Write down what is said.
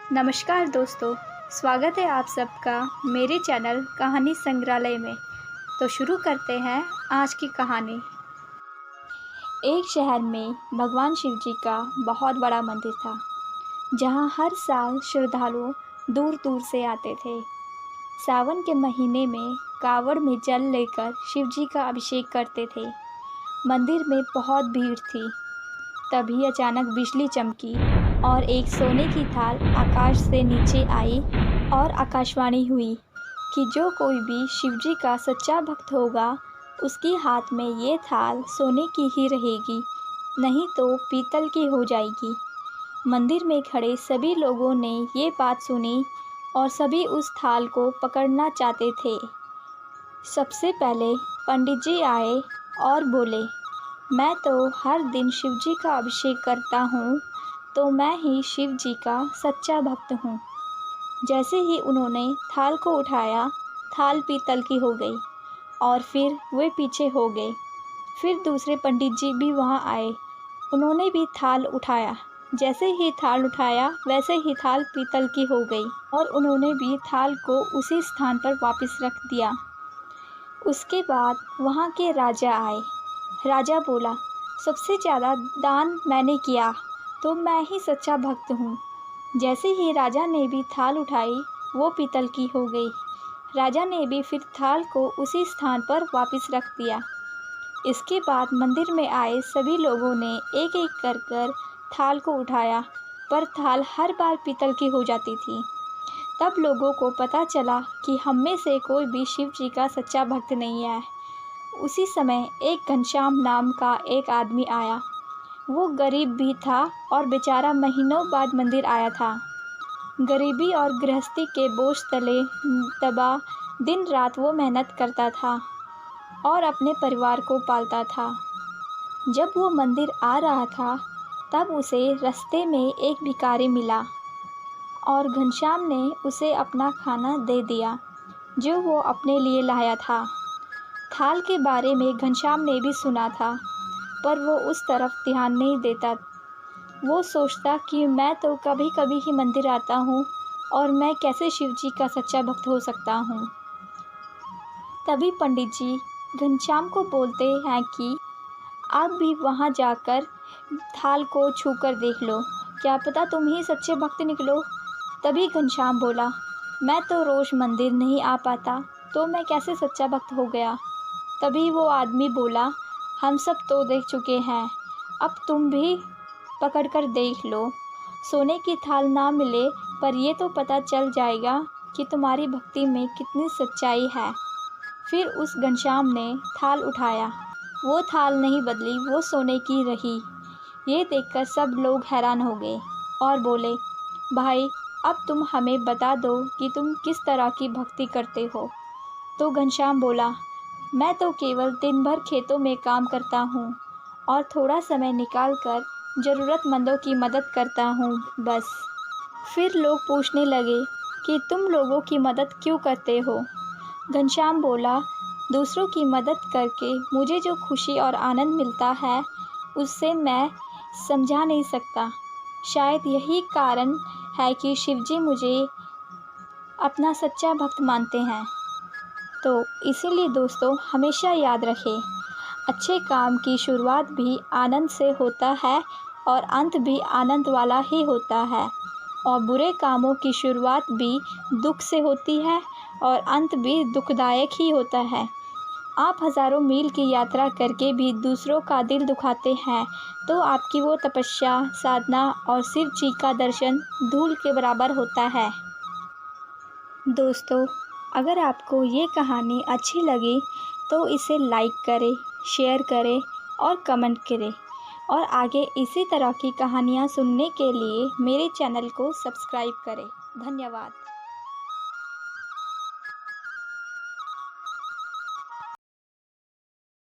नमस्कार दोस्तों, स्वागत है आप सबका मेरे चैनल कहानी संग्रहालय में। तो शुरू करते हैं आज की कहानी। एक शहर में भगवान शिव जी का बहुत बड़ा मंदिर था, जहां हर साल श्रद्धालु दूर दूर से आते थे। सावन के महीने में कावड़ में जल लेकर शिव जी का अभिषेक करते थे। मंदिर में बहुत भीड़ थी। तभी अचानक बिजली चमकी और एक सोने की थाल आकाश से नीचे आई और आकाशवाणी हुई कि जो कोई भी शिवजी का सच्चा भक्त होगा, उसके हाथ में ये थाल सोने की ही रहेगी, नहीं तो पीतल की हो जाएगी। मंदिर में खड़े सभी लोगों ने ये बात सुनी और सभी उस थाल को पकड़ना चाहते थे। सबसे पहले पंडित जी आए और बोले, मैं तो हर दिन शिव जी का अभिषेक करता हूँ, तो मैं ही शिव जी का सच्चा भक्त हूँ। जैसे ही उन्होंने थाल को उठाया, थाल पीतल की हो गई और फिर वे पीछे हो गए। फिर दूसरे पंडित जी भी वहाँ आए, उन्होंने भी थाल उठाया। जैसे ही थाल उठाया, वैसे ही थाल पीतल की हो गई और उन्होंने भी थाल को उसी स्थान पर वापस रख दिया। उसके बाद वहाँ के राजा आए। राजा बोला, सबसे ज़्यादा दान मैंने किया, तो मैं ही सच्चा भक्त हूँ। जैसे ही राजा ने भी थाल उठाई, वो पीतल की हो गई। राजा ने भी फिर थाल को उसी स्थान पर वापस रख दिया। इसके बाद मंदिर में आए सभी लोगों ने एक एक कर थाल को उठाया, पर थाल हर बार पीतल की हो जाती थी। तब लोगों को पता चला कि हम में से कोई भी शिव जी का सच्चा भक्त नहीं है। उसी समय एक घनश्याम नाम का एक आदमी आया। वो गरीब भी था और बेचारा महीनों बाद मंदिर आया था। गरीबी और गृहस्थी के बोझ तले दबा दिन रात वो मेहनत करता था और अपने परिवार को पालता था। जब वो मंदिर आ रहा था, तब उसे रास्ते में एक भिखारी मिला और घनश्याम ने उसे अपना खाना दे दिया, जो वो अपने लिए लाया था। थाल के बारे में घनश्याम ने भी सुना था, पर वो उस तरफ ध्यान नहीं देता। वो सोचता कि मैं तो कभी कभी ही मंदिर आता हूँ और मैं कैसे शिव जी का सच्चा भक्त हो सकता हूँ। तभी पंडित जी घनश्याम को बोलते हैं कि आप भी वहाँ जाकर थाल को छूकर देख लो, क्या पता तुम ही सच्चे भक्त निकलो। तभी घनश्याम बोला, मैं तो रोज़ मंदिर नहीं आ पाता, तो मैं कैसे सच्चा भक्त हो गया। तभी वो आदमी बोला, हम सब तो देख चुके हैं, अब तुम भी पकड़ कर देख लो। सोने की थाल ना मिले, पर ये तो पता चल जाएगा कि तुम्हारी भक्ति में कितनी सच्चाई है। फिर उस घनश्याम ने थाल उठाया। वो थाल नहीं बदली, वो सोने की रही। ये देखकर सब लोग हैरान हो गए और बोले, भाई अब तुम हमें बता दो कि तुम किस तरह की भक्ति करते हो। तो घनश्याम बोला, मैं तो केवल दिन भर खेतों में काम करता हूँ और थोड़ा समय निकाल कर ज़रूरतमंदों की मदद करता हूँ, बस। फिर लोग पूछने लगे कि तुम लोगों की मदद क्यों करते हो। घनश्याम बोला, दूसरों की मदद करके मुझे जो खुशी और आनंद मिलता है, उससे मैं समझा नहीं सकता। शायद यही कारण है कि शिवजी मुझे अपना सच्चा भक्त मानते हैं। तो इसीलिए दोस्तों, हमेशा याद रखें, अच्छे काम की शुरुआत भी आनंद से होता है और अंत भी आनंद वाला ही होता है, और बुरे कामों की शुरुआत भी दुख से होती है और अंत भी दुखदायक ही होता है। आप हज़ारों मील की यात्रा करके भी दूसरों का दिल दुखाते हैं, तो आपकी वो तपस्या, साधना और शिव जी का दर्शन धूल के बराबर होता है। दोस्तों, अगर आपको ये कहानी अच्छी लगी तो इसे लाइक करें, शेयर करें और कमेंट करें, और आगे इसी तरह की कहानियाँ सुनने के लिए मेरे चैनल को सब्सक्राइब करें। धन्यवाद।